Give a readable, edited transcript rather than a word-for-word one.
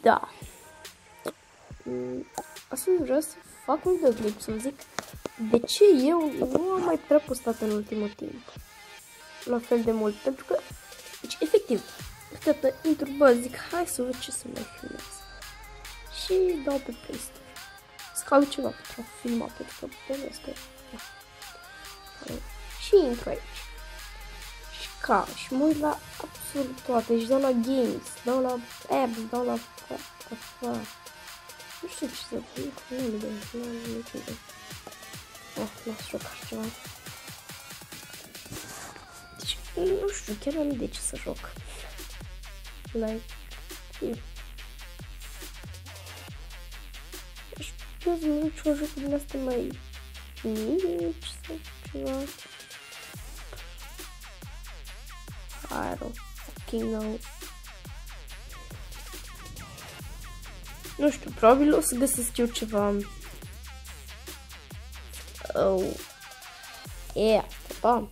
Da. Astăzi vreau să fac un videoclip să vă zic de ce eu nu am mai prea postat în ultimul timp la fel de mult, pentru că, deci, efectiv, câteodată intru, bă, zic, hai să văd ce să mai filmez și dau pe Play Store să caut ceva pentru a filma, pentru că pe asta și intru aici și caut și mă uit la absolut toate și dau la games, dau la apps, dau la nu știu ce să zic, nu am idee, nu am nicio idee. Las joc așa ceva. Deci, nu știu, chiar nu am idee ce să joc. Like, știu, nu știu ce joc din astea mai mici sau ceva. I don't fucking know. Nu știu, probabil o să găsesc eu ceva. Oh. Yeah, pa.